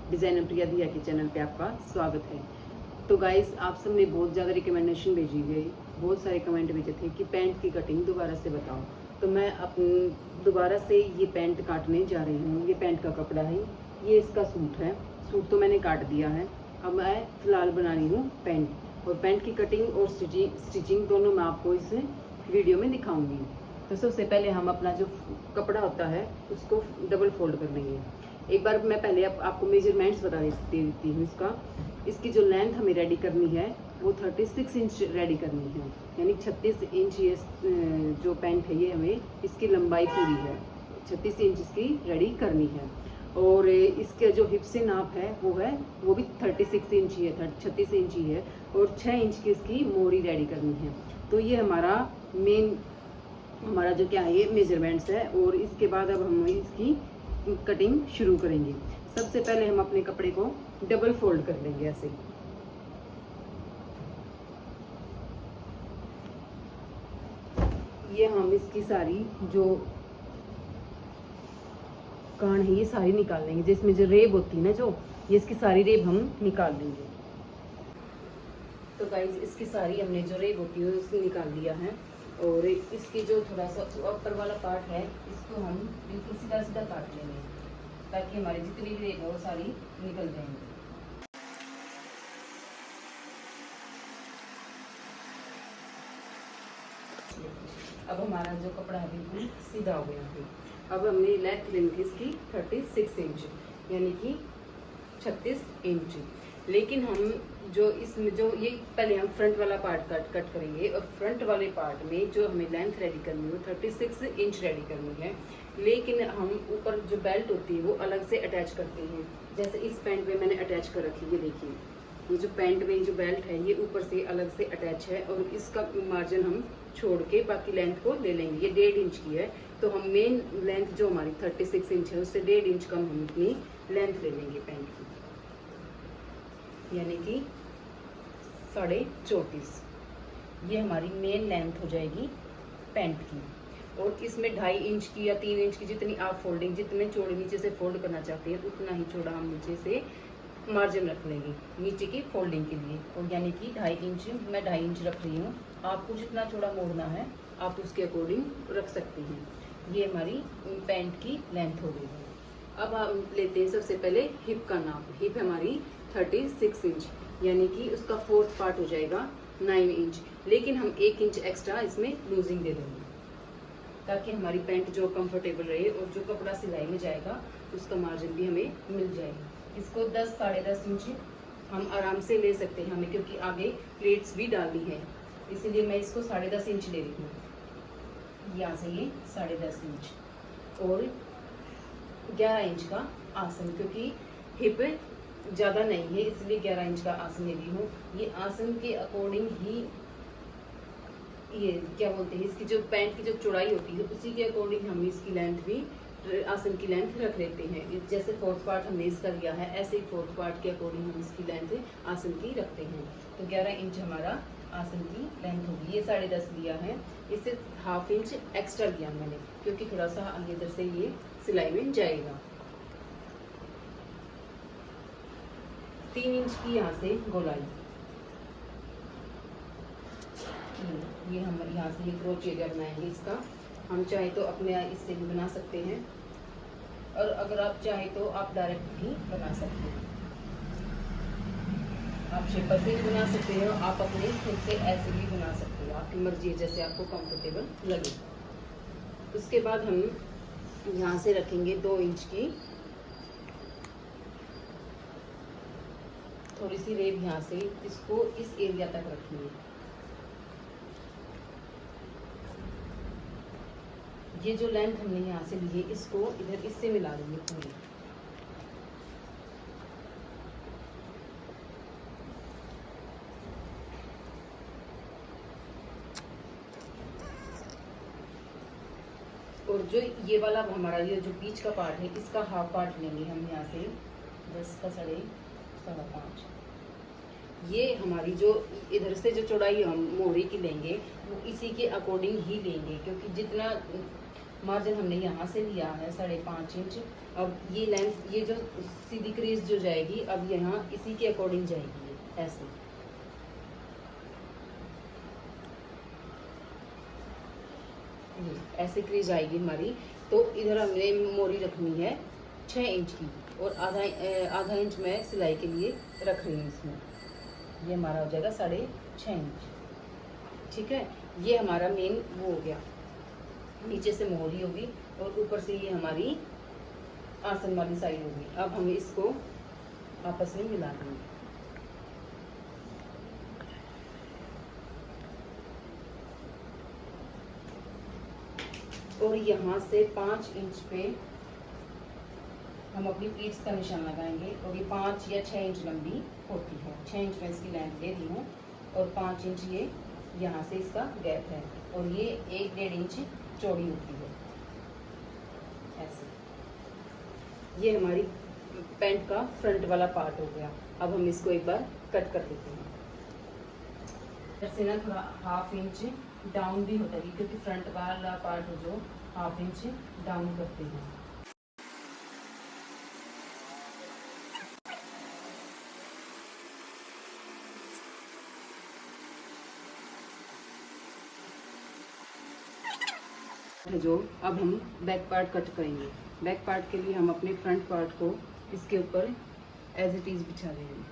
Designer प्रिया दिया के channel पे आपका स्वागत है। तो गाइस, आप सब ने बहुत ज़्यादा रिकमेंडेशन भेजी गई, बहुत सारे कमेंट भेजे थे कि पैंट की कटिंग दोबारा से बताओ। तो मैं दोबारा से ये पैंट काटने जा रही हूँ। ये पैंट का कपड़ा है, ये इसका सूट है। सूट तो मैंने काट दिया है, अब मैं फ़िलहाल बना रही हूँ पैंट। और पैंट की कटिंग और स्टिचिंग दोनों मैं आपको इस वीडियो में दिखाऊंगी। तो सबसे पहले हम अपना जो कपड़ा होता है उसको डबल फोल्ड कर लेंगे। एक बार मैं पहले आपको मेजरमेंट्स बता देती हूँ। इसकी जो लेंथ हमें रेडी करनी है वो 36 इंच रेडी करनी है, यानी 36 इंच ये जो पैंट है ये हमें इसकी लंबाई पूरी है, 36 इंच इसकी रेडी करनी है। और इसके जो हिप से नाप है वो भी 36 इंच ही है, 36 इंच ही है। और 6 इंच की इसकी मोरी रेडी करनी है। तो ये हमारा जो क्या है ये मेजरमेंट्स है। और इसके बाद अब हम इसकी कटिंग शुरू करेंगे। सबसे पहले हम अपने कपड़े को डबल फोल्ड कर लेंगे ऐसे। ये हम इसकी सारी जो कान है ये सारी निकाल लेंगे, जिसमें जो रेब होती है ना, जो ये इसकी सारी रेब हम निकाल लेंगे। तो गाइस, इसकी सारी हमने जो रेब होती है उसको निकाल लिया है। और इसकी जो थोड़ा सा ऊपर वाला पार्ट है इसको हम बिल्कुल सीधा सीधा काट लेंगे, ताकि हमारी जितनी भी रेब है वो सारी निकल जाएंगी। अब हमारा जो कपड़ा है बिल्कुल सीधा हो गया है। अब हमने लेंथ लेंगे इसकी 36 इंच, यानी कि 36 इंच। लेकिन हम जो इसमें जो ये पहले हम फ्रंट वाला पार्ट कट करेंगे। और फ्रंट वाले पार्ट में जो हमें लेंथ रेडी करनी है वो 36 इंच रेडी करनी है। लेकिन हम ऊपर जो बेल्ट होती है वो अलग से अटैच करते हैं। जैसे इस पैंट में मैंने अटैच कर रखी है, देखिए ये जो पैंट में जो बेल्ट है ये ऊपर से अलग से अटैच है। और इसका मार्जिन हम छोड़ के बाकी लेंथ को ले लेंगे। ये 1.5 इंच की है, तो हम मेन लेंथ जो हमारी 36 इंच है उससे 1.5 इंच कम हम अपनी लेंथ ले लेंगे पैंट की, यानी कि 34.5। ये हमारी मेन लेंथ हो जाएगी पैंट की। और इसमें 2.5 इंच की या 3 इंच की जितनी आप फोल्डिंग, जितने चौड़े नीचे से फोल्ड करना चाहते हैं उतना ही चौड़ा हम नीचे से मार्जिन रख लेंगे नीचे की फोल्डिंग के लिए। और यानी कि 2.5 इंच, मैं 2.5 इंच रख रही हूँ। आपको जितना चौड़ा मोड़ना है आप उसके अकॉर्डिंग रख सकते हैं। ये हमारी पैंट की लेंथ हो गई है। अब हम लेते हैं सबसे पहले हिप का नाप। हिप हमारी 36 इंच, यानी कि उसका 4th पार्ट हो जाएगा 9 इंच। लेकिन हम 1 इंच एक्स्ट्रा इसमें लूजिंग दे देंगे, ताकि हमारी पैंट जो कंफर्टेबल रहे और जो कपड़ा सिलाई में जाएगा उसका मार्जिन भी हमें मिल जाएगा। इसको 10 साढ़े 10 इंच हम आराम से ले सकते हैं हमें, क्योंकि आगे प्लेट्स भी डालनी है, इसीलिए मैं इसको 10.5 इंच ले रही हूँ। यहाँ से ये 10.5 इंच और 11 इंच का आसन, क्योंकि हिप ज़्यादा नहीं है इसलिए 11 इंच का आसन ले रही हूँ। ये आसन के अकॉर्डिंग ही ये क्या बोलते हैं, इसकी जो पैंट की जो चौड़ाई होती है उसी के अकॉर्डिंग हम इसकी लेंथ भी, आसन की लेंथ रख लेते हैं। जैसे 4th पार्ट हमने इसका लिया है, ऐसे ही 4th पार्ट के अकॉर्डिंग हम इसकी लेंथ आसन की रखते हैं। तो 11 इंच हमारा आसन की लेंथ होगी। ये 10.5 लिया है, इससे 1/2 इंच एक्स्ट्रा लिया मैंने, क्योंकि थोड़ा सा आगे इधर से ये सिलाई में जाएगा। 3 इंच की यहाँ से गोलाई, ये हम यहाँ से ये क्रोच एरिया बनाएंगे इसका। हम चाहे तो अपने इससे भी बना सकते हैं, और अगर आप चाहे तो आप डायरेक्ट भी बना सकते हैं। आप शेपर से भी बना सकते हो, आप अपने खुद से ऐसे भी बना सकते हो, आपकी मर्जी है जैसे आपको कंफर्टेबल लगे। उसके बाद हम यहाँ से रखेंगे 2 इंच की थोड़ी सी रेब, यहाँ से इसको इस एरिया तक रखेंगे। ये जो लेंथ हमने यहाँ से ली है इसको इधर इससे मिला देंगे पूरी। और जो ये वाला हमारा ये जो बीच का पार्ट है इसका 1/2 पार्ट लेंगे हम यहाँ से 10 का 5.5। ये हमारी जो इधर से जो चौड़ाई हम मोहरी की लेंगे वो इसी के अकॉर्डिंग ही लेंगे, क्योंकि जितना मार्जिन हमने यहाँ से लिया है 5.5 इंच। अब ये लेंथ, ये जो सीधी क्रीज जो जाएगी अब यहाँ इसी के अकॉर्डिंग जाएगी, ये ऐसे। ये ऐसे क्रीज आएगी हमारी। तो इधर हमने मोरी रखनी है 6 इंच की, और आधा इंच मैं सिलाई के लिए रख रही हूँ इसमें। ये हमारा हो जाएगा 6.5 इंच। ठीक है, ये हमारा मेन वो हो गया, नीचे से मोहरी होगी और ऊपर से ये हमारी आसन वाली साइड होगी। अब हम इसको आपस में मिला देंगे। और यहाँ से 5 इंच पे हम अपनी प्लीट्स का निशान लगाएंगे, और ये 5 या 6 इंच लंबी होती है। 6 इंच में इसकी लेंथ ले रही हूँ, और 5 इंच ये यहाँ से इसका गैप है, और ये 1-1.5 इंच चौड़ी होती है ऐसे। ये हमारी पैंट का फ्रंट वाला पार्ट हो गया। अब हम इसको एक बार कट कर देते हैं। जैसे ना थोड़ा 1/2 इंच डाउन भी होता है, क्योंकि फ्रंट वाला पार्ट जो 1/2 इंच डाउन करते हैं। जो अब हम बैक पार्ट कट करेंगे। बैक पार्ट के लिए हम अपने फ्रंट पार्ट को इसके ऊपर एज इट इज बिछा देंगे।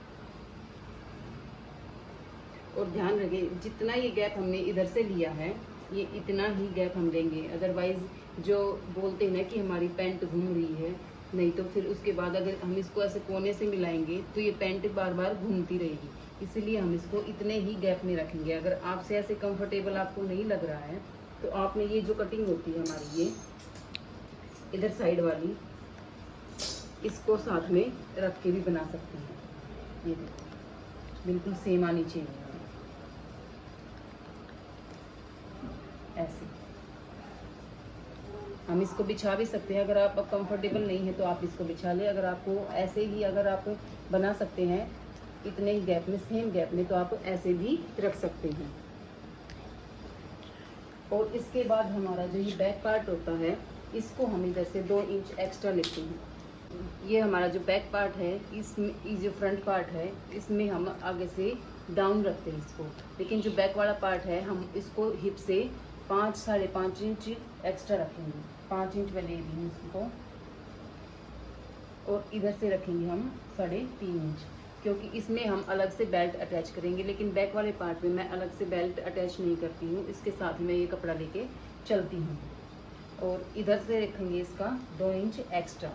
और ध्यान रखें, जितना ये गैप हमने इधर से लिया है ये इतना ही गैप हम लेंगे। अदरवाइज जो बोलते हैं ना कि हमारी पैंट घूम रही है, नहीं तो फिर उसके बाद अगर हम इसको ऐसे कोने से मिलाएंगे तो ये पैंट बार बार घूमती रहेगी। इसीलिए हम इसको इतने ही गैप में रखेंगे। अगर आपसे ऐसे कंफर्टेबल आपको नहीं लग रहा है तो आपने ये जो कटिंग होती है हमारी, ये इधर साइड वाली, इसको साथ में रख के भी बना सकते हैं। ये देखो बिल्कुल सेम आनी चाहिए ऐसे। हम इसको बिछा भी सकते हैं, अगर आप कंफर्टेबल नहीं है तो आप इसको बिछा लें। अगर आपको ऐसे ही अगर आप बना सकते हैं इतने ही गैप में, सेम गैप में, तो आप ऐसे भी रख सकते हैं। और इसके बाद हमारा जो ये बैक पार्ट होता है इसको हम इधर से 2 इंच एक्स्ट्रा लेते हैं। ये हमारा जो बैक पार्ट है, इसमें ये जो फ्रंट पार्ट है इसमें हम आगे से डाउन रखते हैं इसको, लेकिन जो बैक वाला पार्ट है हम इसको हिप से 5-5.5 इंच एक्स्ट्रा रखेंगे। 5 इंच वाले भी इसको, और इधर से रखेंगे हम 3.5 इंच, क्योंकि इसमें हम अलग से बेल्ट अटैच करेंगे। लेकिन बैक वाले पार्ट में मैं अलग से बेल्ट अटैच नहीं करती हूँ, इसके साथ मैं ये कपड़ा लेके चलती हूँ। और इधर से रखेंगे इसका 2 इंच एक्स्ट्रा,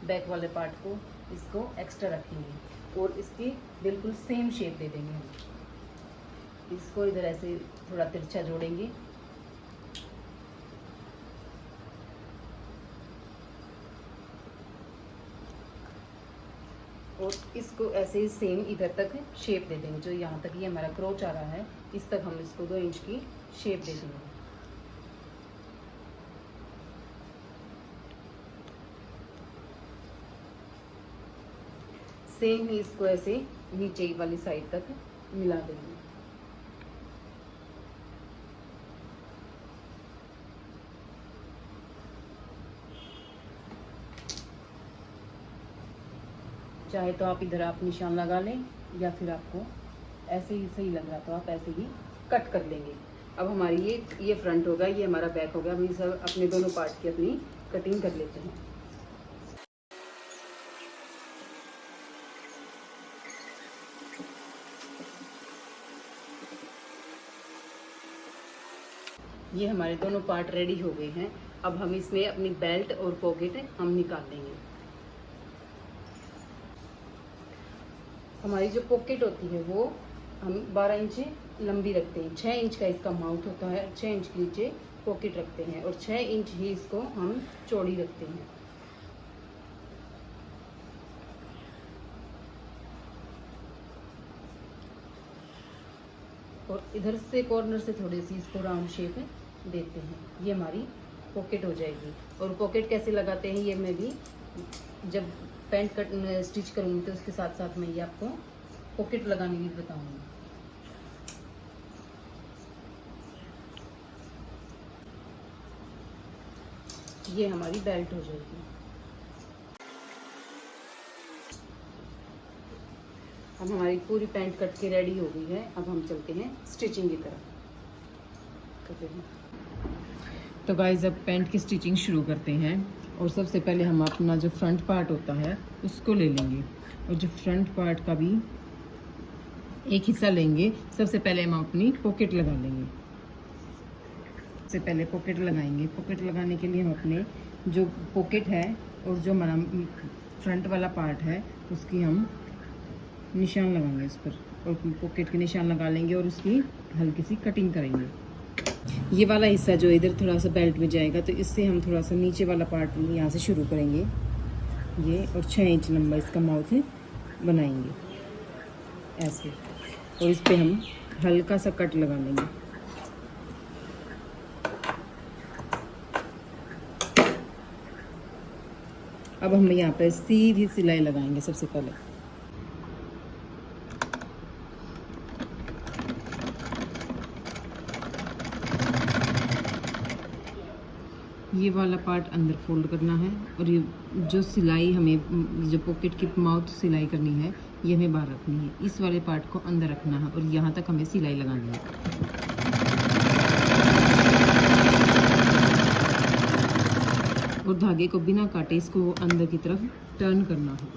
बैक वाले पार्ट को इसको एक्स्ट्रा रखेंगे, और इसकी बिल्कुल सेम शेप दे देंगे हम। इसको इधर ऐसे थोड़ा तिरछा जोड़ेंगे, और इसको ऐसे ही सेम इधर तक शेप दे देंगे। जो यहाँ तक ये हमारा क्रोच आ रहा है इस तक हम इसको 2 इंच की शेप दे देंगे। सेम ही इसको ऐसे नीचे वाली साइड तक मिला देंगे। चाहे तो आप इधर आप निशान लगा लें, या फिर आपको ऐसे ही सही लग रहा तो आप ऐसे ही कट कर लेंगे। अब हमारी ये फ्रंट होगा, ये हमारा बैक होगा। हम इस अपने दोनों पार्ट की अपनी कटिंग कर लेते हैं। ये हमारे दोनों पार्ट रेडी हो गए हैं। अब हम इसमें अपनी बेल्ट और पॉकेट हम निकाल लेंगे। हमारी जो पॉकेट होती है वो हम 12 इंच लंबी रखते हैं। 6 इंच का इसका माउथ होता है, 6 इंच के नीचे पॉकेट रखते हैं, और 6 इंच ही इसको हम चौड़ी रखते हैं। और इधर से कॉर्नर से थोड़ी सी इसको राउंड शेप देते हैं। ये हमारी पॉकेट हो जाएगी। और पॉकेट कैसे लगाते हैं ये मैं भी जब पैंट कट स्टिच करूँगी तो उसके साथ साथ मैं ये आपको पॉकेट लगाने भी बताऊँगी। ये हमारी बेल्ट हो जाएगी। अब हमारी पूरी पैंट कट के रेडी हो गई है। अब हम चलते हैं स्टिचिंग की तरफ। तो गाइस अब पैंट की स्टिचिंग शुरू करते हैं। और सबसे पहले हम अपना जो फ्रंट पार्ट होता है उसको ले लेंगे, और जो फ्रंट पार्ट का भी एक हिस्सा लेंगे। सबसे पहले हम अपनी पॉकेट लगा लेंगे। सबसे पहले पॉकेट लगाएंगे। पॉकेट लगाने के लिए हम अपने जो पॉकेट है और जो हमारा फ्रंट वाला पार्ट है उसकी हम निशान लगाएंगे उस पर, और पॉकेट के निशान लगा लेंगे और उसकी हल्की सी कटिंग करेंगे। ये वाला हिस्सा जो इधर थोड़ा सा बेल्ट में जाएगा, तो इससे हम थोड़ा सा नीचे वाला पार्ट यहाँ से शुरू करेंगे ये, और 6 इंच लंबा इसका माउथ बनाएंगे ऐसे, और इस पे हम हल्का सा कट लगा लेंगे। अब हम यहाँ पे सीधी सिलाई लगाएंगे सबसे पहले। ये वाला पार्ट अंदर फोल्ड करना है, और ये जो सिलाई हमें जो पॉकेट की माउथ सिलाई करनी है ये हमें बाहर रखनी है। इस वाले पार्ट को अंदर रखना है और यहाँ तक हमें सिलाई लगानी है। और धागे को बिना काटे इसको अंदर की तरफ टर्न करना है।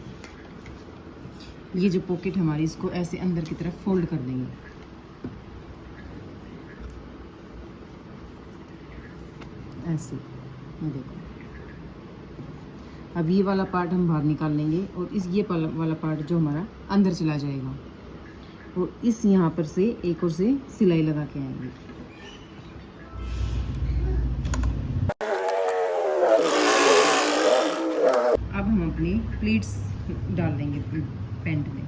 ये जो पॉकेट हमारी इसको ऐसे अंदर की तरफ फोल्ड कर देंगे। ऐसे ये देखो। अब ये वाला पार्ट हम बाहर निकाल लेंगे, और ये वाला पार्ट जो हमारा अंदर चला जाएगा, और इस यहाँ पर से एक और से सिलाई लगा के आएंगे। अब हम अपनी प्लीट्स डाल देंगे पैंट में।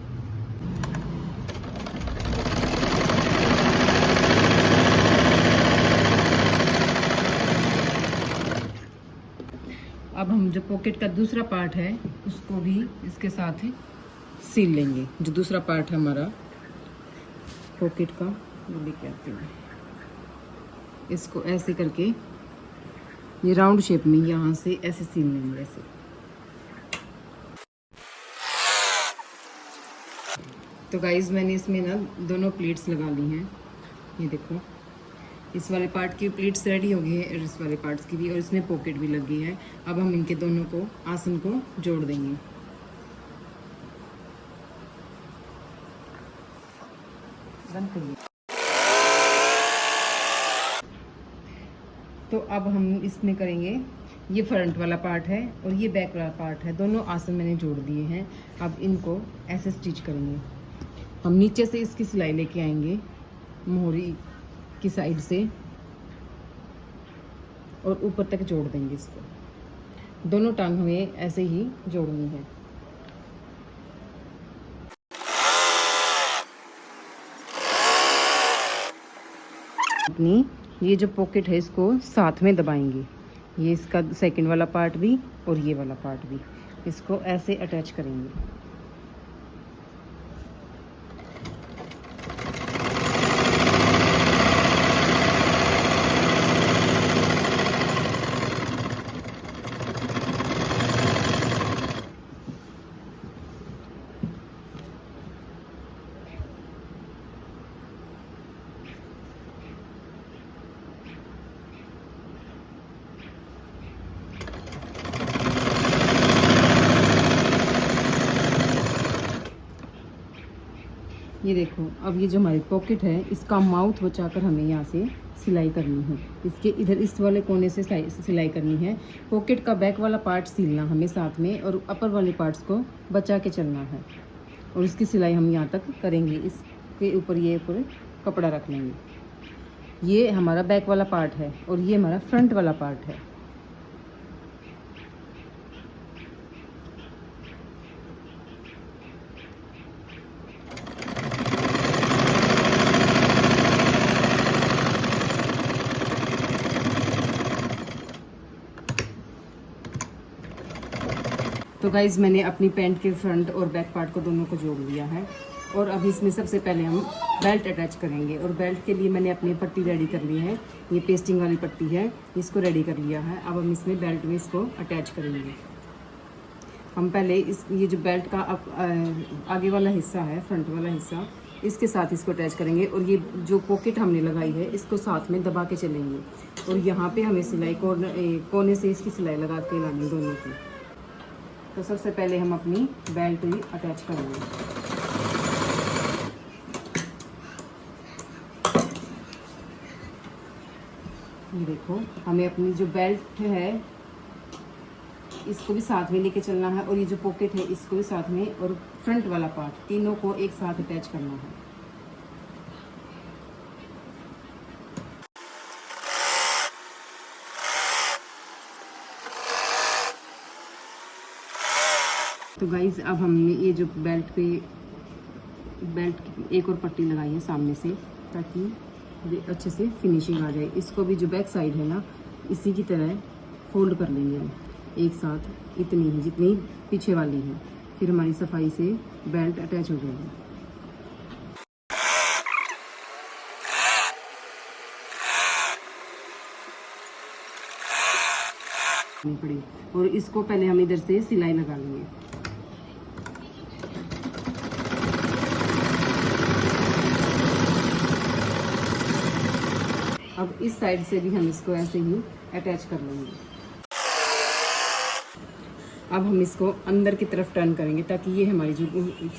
अब हम जो पॉकेट का दूसरा पार्ट है उसको भी इसके साथ ही सील लेंगे। जो दूसरा पार्ट है हमारा पॉकेट का, वो लेके आते हैं। इसको ऐसे करके ये राउंड शेप में यहाँ से ऐसे सील लेंगे ऐसे। तो गाइज मैंने इसमें ना दोनों प्लेट्स लगा ली हैं। ये देखो, इस वाले पार्ट की प्लेट्स रेडी हो गई है, और इस वाले पार्ट्स की भी, और इसमें पॉकेट भी लग गई है। अब हम इनके दोनों को आसन को जोड़ देंगे। बंद करिए। तो अब हम इसमें करेंगे, ये फ्रंट वाला पार्ट है और ये बैक वाला पार्ट है, दोनों आसन मैंने जोड़ दिए हैं। अब इनको ऐसे स्टिच करेंगे। हम नीचे से इसकी सिलाई लेके आएंगे मोहरी की साइड से, और ऊपर तक जोड़ देंगे इसको। दोनों टांग हमें ऐसे ही जोड़नी है। अपनी ये जो पॉकेट है इसको साथ में दबाएंगे। ये इसका सेकंड वाला पार्ट भी और ये वाला पार्ट भी, इसको ऐसे अटैच करेंगे। ये देखो, अब ये जो हमारी पॉकेट है इसका माउथ बचाकर हमें यहाँ से सिलाई करनी है। इसके इधर इस वाले कोने से सिलाई करनी है। पॉकेट का बैक वाला पार्ट सिलना हमें साथ में, और अपर वाले पार्ट्स को बचा के चलना है। और इसकी सिलाई हम यहाँ तक करेंगे। इसके ऊपर ये ऊपर कपड़ा रख लेंगे। ये हमारा बैक वाला पार्ट है और ये हमारा फ्रंट वाला पार्ट है। तो गाइज़ मैंने अपनी पैंट के फ्रंट और बैक पार्ट को दोनों को जोड़ लिया है। और अब इसमें सबसे पहले हम बेल्ट अटैच करेंगे। और बेल्ट के लिए मैंने अपनी पट्टी रेडी कर ली है, ये पेस्टिंग वाली पट्टी है, इसको रेडी कर लिया है। अब हम इसमें बेल्ट में इसको अटैच करेंगे। हम पहले ये जो बेल्ट का आगे वाला हिस्सा है, फ्रंट वाला हिस्सा, इसके साथ इसको अटैच करेंगे। और ये जो पॉकेट हमने लगाई है इसको साथ में दबा के चलेंगे। और यहाँ पे हमें सिलाई कोने से इसकी सिलाई लगा के लानी दोनों की। तो सबसे पहले हम अपनी बेल्ट ही अटैच करेंगे। ये देखो, हमें अपनी जो बेल्ट है इसको भी साथ में लेके चलना है, और ये जो पॉकेट है इसको भी साथ में, और फ्रंट वाला पार्ट, तीनों को एक साथ अटैच करना है। तो गाइज अब हमने ये जो बेल्ट की एक और पट्टी लगाई है सामने से, ताकि अच्छे से फिनिशिंग आ जाए। इसको भी जो बैक साइड है ना, इसी की तरह फोल्ड कर लेंगे हम एक साथ, इतनी ही जितनी पीछे वाली है। फिर हमारी सफाई से बेल्ट अटैच हो जाएगी। पड़ी, और इसको पहले हम इधर से सिलाई लगा लेंगे। अब इस साइड से भी हम इसको ऐसे ही अटैच कर लेंगे। अब हम इसको अंदर की तरफ टर्न करेंगे, ताकि ये हमारी जो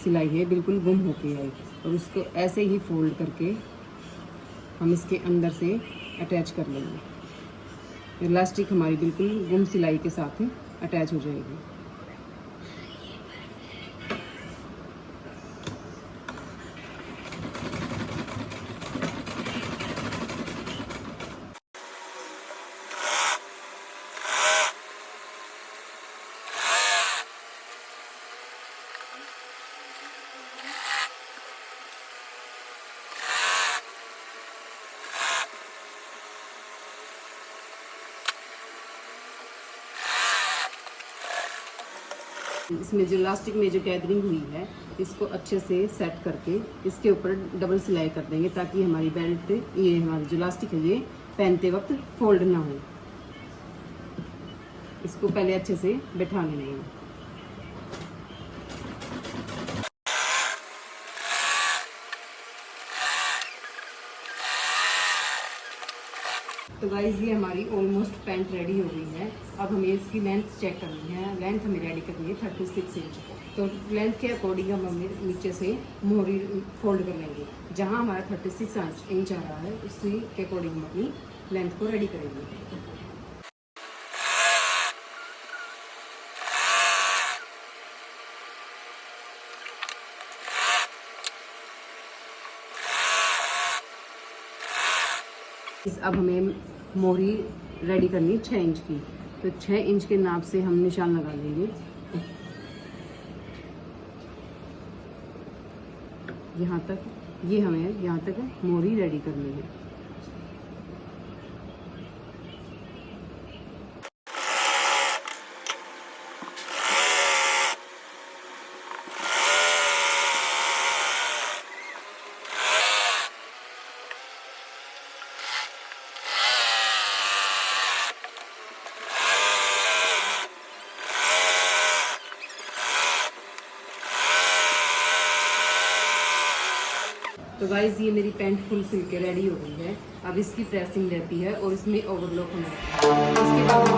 सिलाई है बिल्कुल गुम होके आए। और उसको ऐसे ही फोल्ड करके हम इसके अंदर से अटैच कर लेंगे। इलास्टिक हमारी बिल्कुल गुम सिलाई के साथ अटैच हो जाएगी। इसमें जो इलास्टिक में जो गैदरिंग हुई है इसको अच्छे से सेट करके इसके ऊपर डबल सिलाई कर देंगे, ताकि हमारी बेल्ट, ये हमारी जो इलास्टिक है, ये पहनते वक्त फोल्ड ना हो। इसको पहले अच्छे से बैठा लेंगे। तो गाइज ये हमारी ऑलमोस्ट पैंट रेडी हो गई है। अब हमें इसकी लेंथ चेक करनी है। लेंथ हमें रेडी करनी है 36 इंच। तो लेंथ के अकॉर्डिंग हम नीचे से मोहरी फोल्ड कर लेंगे। जहां हमारा 36 इंच आ रहा है उसी के अकॉर्डिंग हम अपनी लेंथ को रेडी करेंगे। अब हमें मोहरी रेडी करनी 6 इंच की। तो 6 इंच के नाप से हम निशान लगा लेंगे। यहाँ तक, ये हमें यहाँ तक मोहरी रेडी करनी है। तो गाइज ये मेरी पैंट फुल सिल के रेडी हो गई है। अब इसकी प्रेसिंग रहती है और इसमें ओवरलॉक होना है। इसके बाद